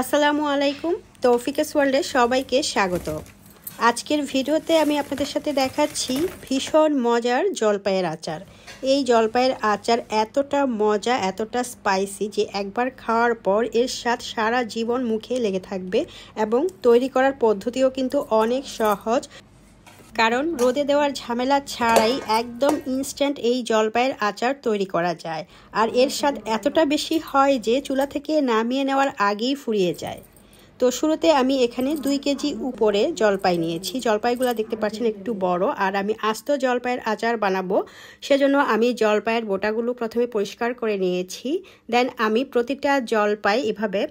আসসালামু আলাইকুম। তৌফিকাস ওয়ার্ল্ডে সবাইকে স্বাগত। আজকের ভিডিওতে আমি আপনাদের সাথে দেখাচ্ছি ভীষণ মজার জলপাইয়ের আচার। এই জলপাইয়ের আচার এতটা মজা, এতটা স্পাইসি যে একবার খাওয়ার পর এর স্বাদ সারা জীবন মুখে লেগে থাকবে এবং তৈরি করার পদ্ধতিও কিন্তু অনেক সহজ, কারণ রোদে দেওয়ার ঝামেলা ছাড়াই একদম ইনস্ট্যান্ট এই জলপাইয়ের আচার তৈরি করা যায়। আর এর স্বাদ এতটা বেশি হয় যে চুলা থেকে নামিয়ে নেওয়ার আগেই ফুরিয়ে যায়। তো শুরুতে আমি এখানে 2 কেজি উপরে জলপাই নিয়েছি। জলপাইগুলো দেখতে পাচ্ছেন একটু বড়, আর আমি আস্ত জলপাইয়ের আচার বানাবো, সেজন্য আমি জলপাইয়ের বোটাগুলো প্রথমে পরিষ্কার করে নিয়েছি। দেন আমি প্রতিটা জলপাই এভাবে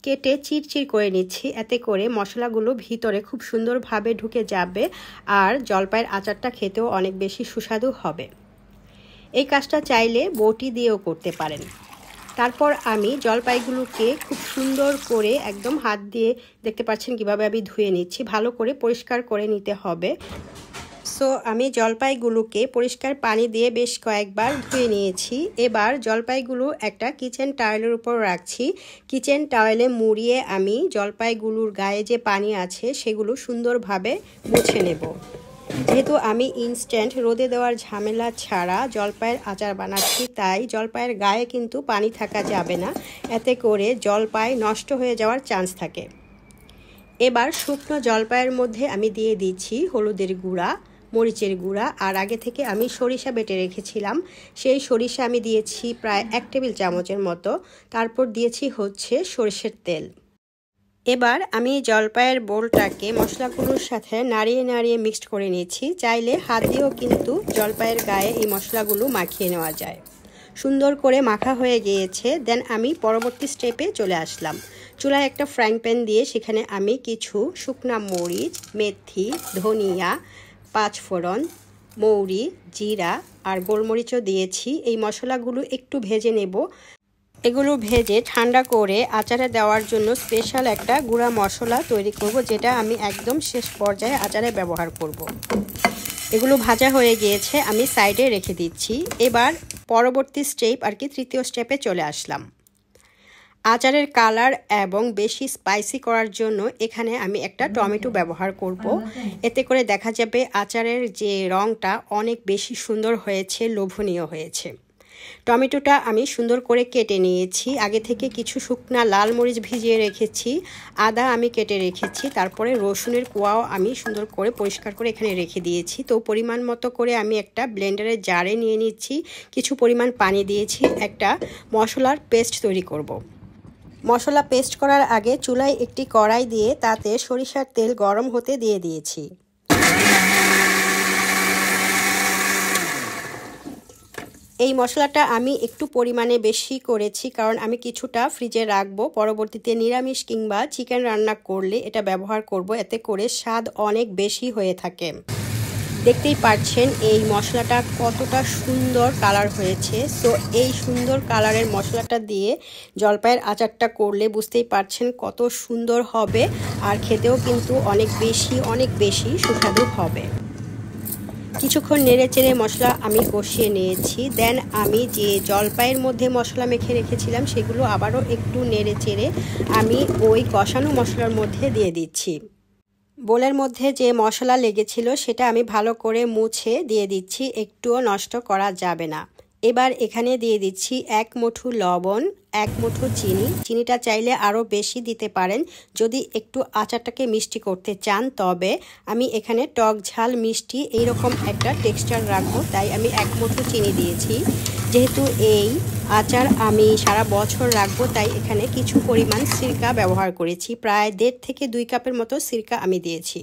কেটে চিরচির করে নিচ্ছি, এতে করে মশলাগুলো ভিতরে খুব সুন্দরভাবে ঢুকে যাবে আর জলপাইয়ের আচারটা খেতেও অনেক বেশি সুস্বাদু হবে। এই কাজটা চাইলে বটি দিয়েও করতে পারেন। তারপর আমি জলপাইগুলোকে খুব সুন্দর করে একদম হাত দিয়ে দেখতে পাচ্ছেন কিভাবে আমি ধুয়ে নিচ্ছি, ভালো করে পরিষ্কার করে নিতে হবে। সো আমি জলপাইগুলোকে পরিষ্কার পানি দিয়ে বেশ কয়েকবার ধুয়ে নিয়েছি। এবার জলপাইগুলো একটা কিচেন টাওয়েলের উপর রাখছি। কিচেন টাওয়েলে মুড়িয়ে আমি জলপাইগুলোর গায়ে যে পানি আছে সেগুলো সুন্দরভাবে মুছে নেব। যেহেতু আমি ইনস্ট্যান্ট রোদে দেওয়ার ঝামেলা ছাড়া জলপাইয়ের আচার বানাচ্ছি, তাই জলপাইয়ের গায়ে কিন্তু পানি থাকা যাবে না, এতে করে জলপাই নষ্ট হয়ে যাওয়ার চান্স থাকে। এবার শুকনো জলপাইয়ের মধ্যে আমি দিয়ে দিচ্ছি হলুদের গুঁড়া, মরিচের গুঁড়া, আর আগে থেকে আমি সরিষা বেটে রেখেছিলাম সেই সরিষা আমি দিয়েছি প্রায় 1 টেবিল চামচের মতো। তারপর দিয়েছি হচ্ছে সরষের তেল। এবার আমি জলপাইয়ের বোলটাকে মশলাগুলোর সাথে নাড়িয়ে নাড়িয়ে মিক্সড করে নিয়েছি। চাইলে হাত দিয়েও কিন্তু জলপাইয়ের গায়ে এই মশলাগুলো মাখিয়ে নেওয়া যায়। সুন্দর করে মাখা হয়ে গিয়েছে। দেন আমি পরবর্তী স্টেপে চলে আসলাম। চুলায় একটা ফ্রাইং প্যান দিয়ে সেখানে আমি কিছু শুকনা মরিচ, মেথি, ধনিয়া, 5 ফোড়ন, মৌরি, জিরা আর গোলমরিচও দিয়েছি। এই মশলাগুলো একটু ভেজে নেব। এগুলো ভেজে ঠান্ডা করে আচারে দেওয়ার জন্য স্পেশাল একটা গুঁড়া মশলা তৈরি করব, যেটা আমি একদম শেষ পর্যায়ে আচারে ব্যবহার করব। এগুলো ভাজা হয়ে গিয়েছে, আমি সাইডে রেখে দিচ্ছি। এবার পরবর্তী স্টেপ আর কি তৃতীয় স্টেপে চলে আসলাম। আচারের কালার এবং বেশি স্পাইসি করার জন্য এখানে আমি একটা টমেটো ব্যবহার করব। এতে করে দেখা যাবে আচারের যে রঙটা অনেক বেশি সুন্দর হয়েছে, লোভনীয় হয়েছে। টমেটোটা আমি সুন্দর করে কেটে নিয়েছি। আগে থেকে কিছু শুকনা লাল মরিচ ভিজিয়ে রেখেছি, আদা আমি কেটে রেখেছি, তারপরে রসুনের কোয়াও আমি সুন্দর করে পরিষ্কার করে এখানে রেখে দিয়েছি। তো পরিমাণ মতো করে আমি একটা ব্লেন্ডারের জারে নিয়ে নিচ্ছি, কিছু পরিমাণ পানি দিয়েছি, একটা মশলার পেস্ট তৈরি করব। মশলা পেস্ট করার আগে চুলায় একটি কড়াই দিয়ে তাতে সরিষার তেল গরম হতে দিয়ে দিয়েছি। এই মশলাটা আমি একটু পরিমাণে বেশি করেছি, কারণ আমি কিছুটা ফ্রিজে রাখবো, পরবর্তীতে নিরামিষ কিংবা চিকেন রান্না করলে এটা ব্যবহার করব, এতে করে স্বাদ অনেক বেশি হয়ে থাকে। দেখতেই পাচ্ছেন এই মশলাটা কতটা সুন্দর কালার হয়েছে। সো এই সুন্দর কালারের মশলাটা দিয়ে জলপাইয়ের আচারটা করলে বুঝতেই পারছেন কত সুন্দর হবে, আর খেতেও কিন্তু অনেক বেশি সুস্বাদু হবে। কিছুক্ষণ নেড়ে চেড়ে মশলা আমি কষিয়ে নিয়েছি। দেন আমি যে জলপাইয়ের মধ্যে মশলা মেখে রেখেছিলাম সেগুলো আবারও একটু নেড়ে চেড়ে আমি ওই কষানো মশলার মধ্যে দিয়ে দিচ্ছি। বোলের মধ্যে যে মশলা লেগেছিল সেটা আমি ভালো করে মুছে দিয়ে দিচ্ছি, একটুও নষ্ট করা যাবে না। এবার এখানে দিয়ে দিচ্ছি 1 মুঠো লবণ, 1 মুঠো চিনি। চিনিটা চাইলে আরও বেশি দিতে পারেন যদি একটু আচারটাকে মিষ্টি করতে চান, তবে আমি এখানে টক ঝাল মিষ্টি এইরকম একটা টেক্সচার রাখবো, তাই আমি 1 মুঠো চিনি দিয়েছি। যেহেতু এই আচার আমি সারা বছর রাখবো, তাই এখানে কিছু পরিমাণ সিরকা ব্যবহার করেছি, প্রায় 1.5 থেকে 2 কাপের মতো সিরকা আমি দিয়েছি।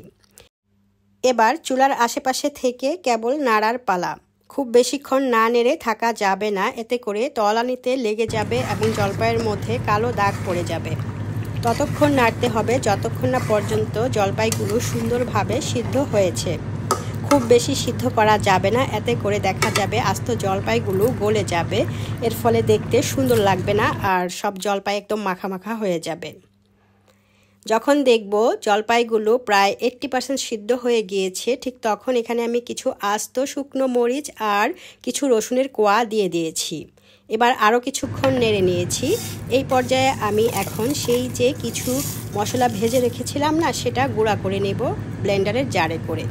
এবার চুলার আশেপাশে থেকে কেবল নাড়ার পালা। খুব বেশিক্ষণ না নেড়ে থাকা যাবে না, এতে করে তলানিতে লেগে যাবে এবং জলপাইয়ের মধ্যে কালো দাগ পড়ে যাবে। ততক্ষণ নাড়তে হবে যতক্ষণ না পর্যন্ত জলপাইগুলো সুন্দরভাবে সিদ্ধ হয়েছে। খুব বেশি সিদ্ধ করা যাবে না, এতে করে দেখা যাবে আস্ত জলপাইগুলো গলে যাবে, এর ফলে দেখতে সুন্দর লাগবে না আর সব জলপাই একদম মাখা মাখা হয়ে যাবে। যখন দেখব জলপাইগুলো প্রায় 80% সিদ্ধ হয়ে গিয়েছে, ঠিক তখন এখানে আমি কিছু আস্ত শুকনো মরিচ আর কিছু রসুনের কোয়া দিয়ে দিয়েছি। এবার আরও কিছুক্ষণ নেড়ে নিয়েছি। এই পর্যায়ে আমি এখন সেই যে কিছু মশলা ভেজে রেখেছিলাম না, সেটা গুঁড়া করে নেব ব্লেন্ডারের জারে করে।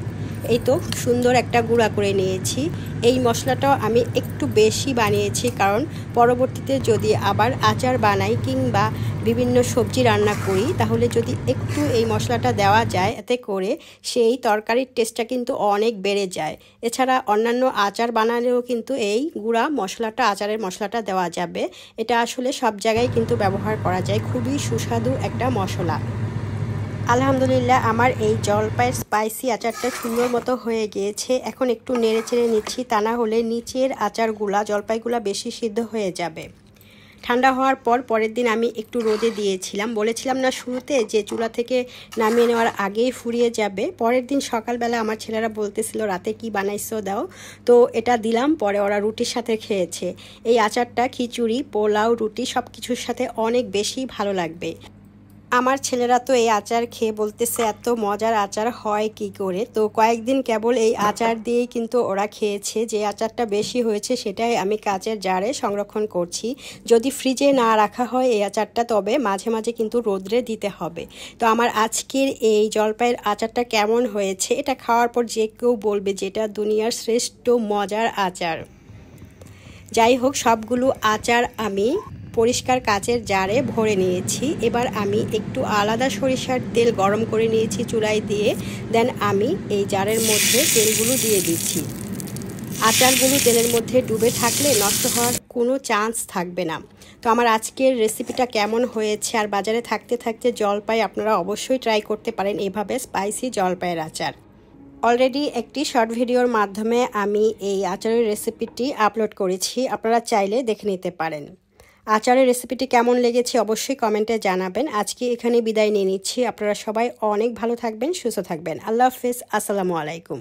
এই তো সুন্দর একটা গুঁড়া করে নিয়েছি। এই মশলাটাও আমি একটু বেশি বানিয়েছি, কারণ পরবর্তীতে যদি আবার আচার বানাই কিংবা বিভিন্ন সবজি রান্না করি, তাহলে যদি একটু এই মশলাটা দেওয়া যায়, এতে করে সেই তরকারির টেস্টটা কিন্তু অনেক বেড়ে যায়। এছাড়া অন্যান্য আচার বানালেও কিন্তু এই গুঁড়া মশলাটা, আচারের মশলাটা দেওয়া যাবে। এটা আসলে সব জায়গায় কিন্তু ব্যবহার করা যায়। খুবই সুস্বাদু একটা মশলা। আলহামদুলিল্লাহ, আমার এই জলপাইয়ের স্পাইসি আচারটা সুন্দর মতো হয়ে গিয়েছে। এখন একটু নেড়ে চেড়ে নিচ্ছি, তা না হলে নিচের আচারগুলা, জলপাইগুলা বেশি সিদ্ধ হয়ে যাবে। ঠান্ডা হওয়ার পর পরের দিন আমি একটু রোদে দিয়েছিলাম। বলেছিলাম না শুরুতে যে চুলা থেকে নামিয়ে নেওয়ার আগেই ফুরিয়ে যাবে। পরের দিন সকালবেলা আমার ছেলেরা বলতেছিল রাতে কি বানাইছো দাও, তো এটা দিলাম। পরে ওরা রুটির সাথে খেয়েছে। এই আচারটা খিচুড়ি, পোলাও, রুটি সব কিছুর সাথে অনেক বেশি ভালো লাগবে। আমার ছেলেরা তো এই আচার খেয়ে বলতেছে এত মজার আচার হয় কি করে। তো কয়েকদিন কেবল এই আচার দিয়েই কিন্তু ওরা খেয়েছে। যে আচারটা বেশি হয়েছে সেটাই আমি কাচের জারে সংরক্ষণ করছি। যদি ফ্রিজে না রাখা হয় এই আচারটা, তবে মাঝে মাঝে কিন্তু রোদ্রে দিতে হবে। তো আমার আজকের এই জলপাইয়ের আচারটা কেমন হয়েছে, এটা খাওয়ার পর যে কেউ বলবে যে এটা দুনিয়ার শ্রেষ্ঠ মজার আচার। যাই হোক, সবগুলো আচার আমি পরিষ্কার কাচের জারে ভরে নিয়েছি। এবার আমি একটু আলাদা সরিষার তেল গরম করে নিয়েছি চুলায় দিয়ে। দেন আমি এই জারের মধ্যে তেলগুলো দিয়ে দিচ্ছি। আচারগুলো তেলের মধ্যে ডুবে থাকলে নষ্ট হওয়ার কোনো চান্স থাকবে না। তো আমার আজকের রেসিপিটা কেমন হয়েছে, আর বাজারে থাকতে থাকতে জলপাই আপনারা অবশ্যই ট্রাই করতে পারেন এভাবে স্পাইসি জলপাইয়ের আচার। অলরেডি একটি শর্ট ভিডিওর মাধ্যমে আমি এই আচারের রেসিপিটি আপলোড করেছি, আপনারা চাইলে দেখে নিতে পারেন। আচারের রেসিপিটি কেমন লেগেছে অবশ্যই কমেন্টে জানাবেন। আজকে এখানে বিদায় নিয়ে নিচ্ছি। আপনারা সবাই অনেক ভালো থাকবেন, সুস্থ থাকবেন। আল্লাহ হাফেজ, আসসালামু আলাইকুম।